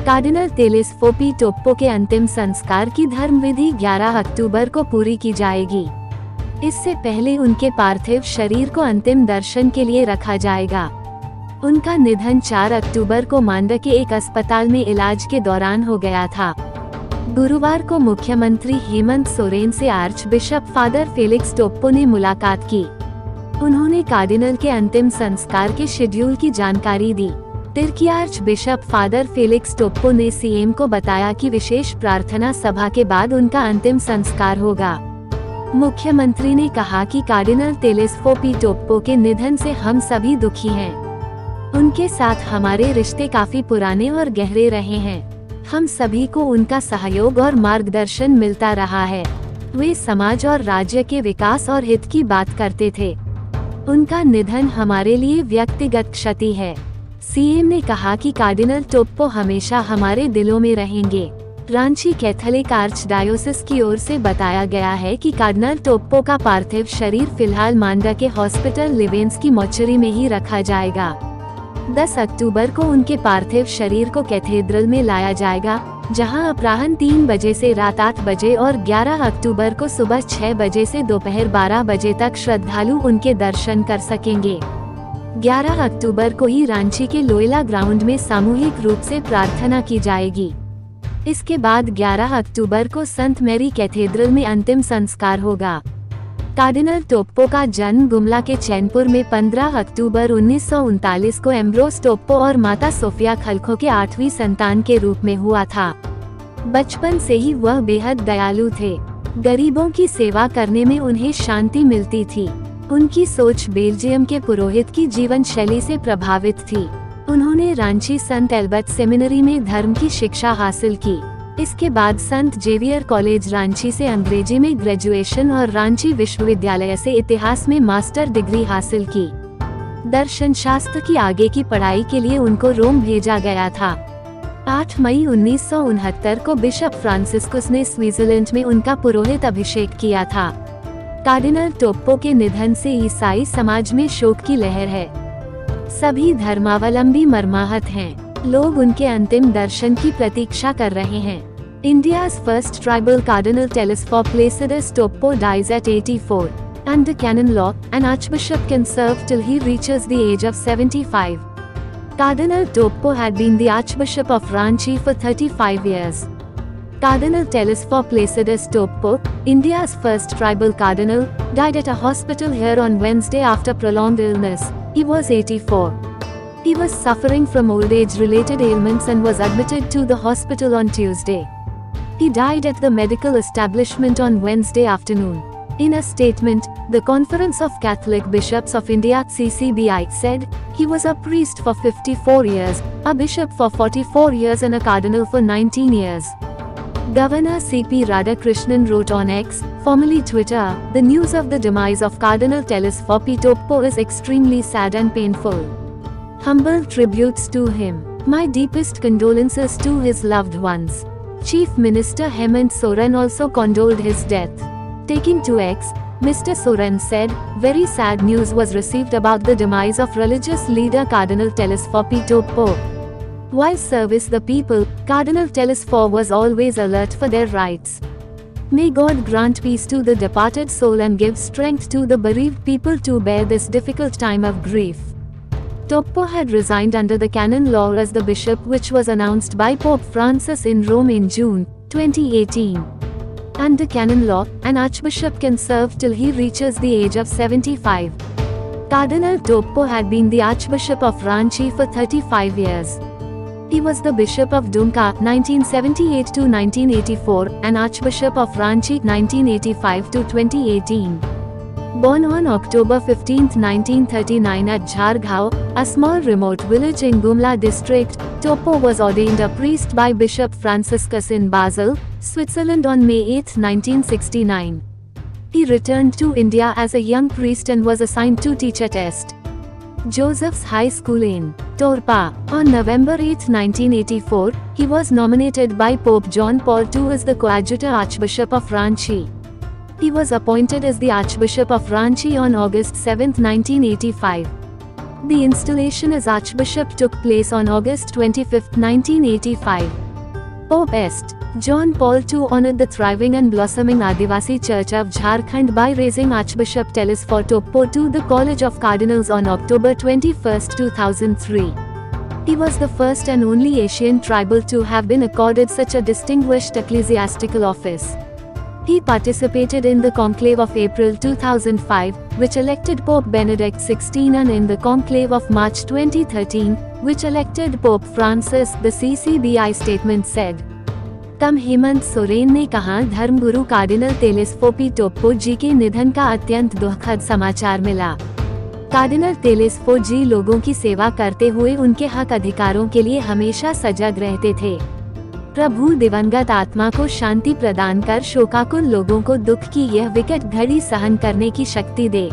Cardinal टेलिस्फोपी Toppo के अंतिम संस्कार की धर्मविधि 11 अक्टूबर को पूरी की जाएगी। इससे पहले उनके पार्थिव शरीर को अंतिम दर्शन के लिए रखा जाएगा। उनका निधन 4 अक्टूबर को मांडा के एक अस्पताल में इलाज के दौरान हो गया था। गुरुवार को मुख्यमंत्री हेमंत सोरेन से arch bishop father Felix Toppo ने मुलाकात की। उन्होंने कार्डिनल के अंतिम संस्कार के शेड्यूल की जानकारी दी। तुर्की archbishop father Felix Toppo ने सीएम को बताया कि विशेष प्रार्थना सभा के बाद उनका अंतिम संस्कार होगा। मुख्यमंत्री ने कहा कि कार्डिनल टेलिस्फोपी टोप्पो के निधन से हम सभी दुखी हैं। उनके साथ हमारे रिश्ते काफी पुराने और गहरे रहे हैं। हम सभी को उनका सहयोग और मार्गदर्शन मिलता रहा है। वे समाज और राज्य के विकास और हित की बात करते थे। उनका निधन हमारे लिए व्यक्तिगत क्षति है। सीएम ने कहा कि कार्डिनल टोप्पो हमेशा हमारे दिलों में रहेंगे। रांची कैथोलिक आर्च डायोसिस की ओर से बताया गया है कि कार्डिनल टोप्पो का पार्थिव शरीर फिलहाल मांडा के हॉस्पिटल लिवेंस की मोर्चरी में ही रखा जाएगा। 10 अक्टूबर को उनके पार्थिव शरीर को कैथेड्रल में लाया जाएगा, जहां अपराह्न 3 बजे से रात 8 बजे और 11 अक्टूबर को सुबह 6 बजे से दोपहर 12 बजे तक श्रद्धालु उनके दर्शन कर सकेंगे। 11 अक्टूबर को ही रांची के लोयला ग्राउंड में सामूहिक रूप से प्रार्थना की जाएगी। इसके बाद 11 अक्टूबर को संत मैरी कैथेड्रल में अंतिम संस्कार होगा। कार्डिनल टोप्पो का जन्म गुमला के चैनपुर में 15 अक्टूबर 1939 को एम्ब्रोस टोप्पो और माता सोफिया खलखो के 8वीं संतान के रूप में हुआ था। बचपन से ही वह बेहद दयालु थे। गरीबों की सेवा करने में उन्हें शांति मिलती थी। उनकी सोच बेल्जियम के पुरोहित की जीवन शैली से प्रभावित थी। उन्होंने रांची संत एल्बर्ट सेमिनरी में धर्म की शिक्षा हासिल की। इसके बाद संत जेवियर कॉलेज रांची से अंग्रेजी में ग्रेजुएशन और रांची विश्वविद्यालय से इतिहास में मास्टर डिग्री हासिल की। दर्शन शास्त्र की आगे की पढ़ाई के लिए उनको रोम भेजा गया था। 8 मई 1969 को बिशप फ्रांसिस्कुस ने स्विट्जरलैंड में उनका पुरोहित अभिषेक किया था। कार्डिनल टोप्पो के निधन से ईसाई समाज में शोक की लहर है। सभी धर्मावलंबी मर्माहत हैं। लोग उनके अंतिम दर्शन की प्रतीक्षा कर रहे हैं। India's first tribal cardinal Telesphore Placidus Toppo dies at 84. Under canon law, an archbishop can serve till he reaches the age of 75. Cardinal Toppo had been the Archbishop of Ranchi for 35 years. Cardinal Telesphore Placidus Toppo, India's first tribal cardinal, died at a hospital here on Wednesday after prolonged illness. He was 84. He was suffering from old age-related ailments and was admitted to the hospital on Tuesday. He died at the medical establishment on Wednesday afternoon. In a statement, the Conference of Catholic Bishops of India (CCBI) said, he was a priest for 54 years, a bishop for 44 years and a cardinal for 19 years. Governor C.P. Radhakrishnan wrote on X, formerly Twitter, the news of the demise of Cardinal Telesphore Toppo is extremely sad and painful. Humble tributes to him. My deepest condolences to his loved ones. Chief Minister Hemant Soren also condoled his death. Taking to X, Mr. Soren said, very sad news was received about the demise of religious leader Cardinal Telesphore Toppo. While service the people, Cardinal Telesphore was always alert for their rights. May God grant peace to the departed soul and give strength to the bereaved people to bear this difficult time of grief. Toppo had resigned under the canon law as the bishop, which was announced by Pope Francis in Rome in June 2018. Under canon law, an archbishop can serve till he reaches the age of 75. Cardinal Toppo had been the Archbishop of Ranchi for 35 years. He was the Bishop of Dumka 1978 to 1984 and Archbishop of Ranchi 1985 to 2018. Born on October 15, 1939 at Jhargaon, a small remote village in Gumla district, Toppo was ordained a priest by Bishop Franciscus in Basel, Switzerland on May 8, 1969. He returned to India as a young priest and was assigned to teach at St. Joseph's High School in Torpa. On November 8, 1984, he was nominated by Pope John Paul II as the Coadjutor Archbishop of Ranchi. He was appointed as the Archbishop of Ranchi on August 7, 1985. The installation as Archbishop took place on August 25, 1985. Pope St. John Paul II honored the thriving and blossoming Adivasi Church of Jharkhand by raising Archbishop Telesphore Toppo to the College of Cardinals on October 21, 2003. He was the first and only Asian tribal to have been accorded such a distinguished ecclesiastical office. He participated in the conclave of April 2005, which elected Pope Benedict XVI, and in the conclave of March 2013, which elected Pope Francis, the CCBI statement said. तम हेमंत सोरेन ने कहा, धर्मगुरु cardinal Telesphore P Toppo जी के निधन का अत्यंत दुखद समाचार मिला। कार्डिनल तेलेस्फोर जी लोगों की सेवा करते हुए उनके हक अधिकारों के लिए हमेशा सजग रहते थे। प्रभु दिवंगत आत्मा को शांति प्रदान कर शोकाकुल लोगों को दुख की यह विकट घड़ी सहन करने की शक्ति दे।